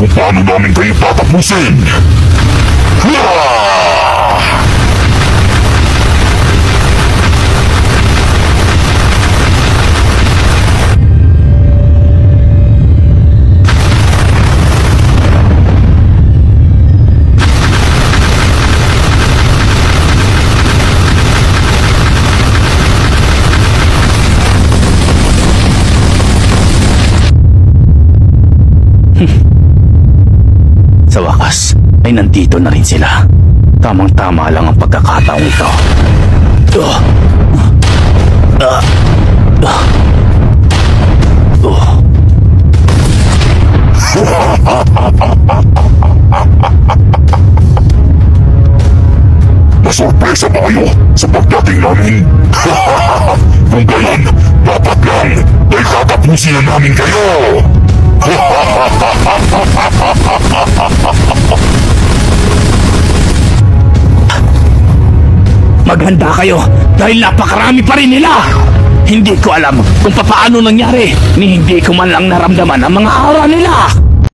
kung paano namin kayo tatapusin. Sa wakas, ay nandito na rin sila. Tamang-tama lang ang pagkakataong ito. Nasurpresa ba kayo sa pagdating namin? Kung gayon, dapat lang ay tatapusin na namin kayo! Maghanda kayo dahil napakarami pa rin nila. Hindi ko alam kung papaano nangyari ni hindi ko man lang naramdaman ang mga aura nila.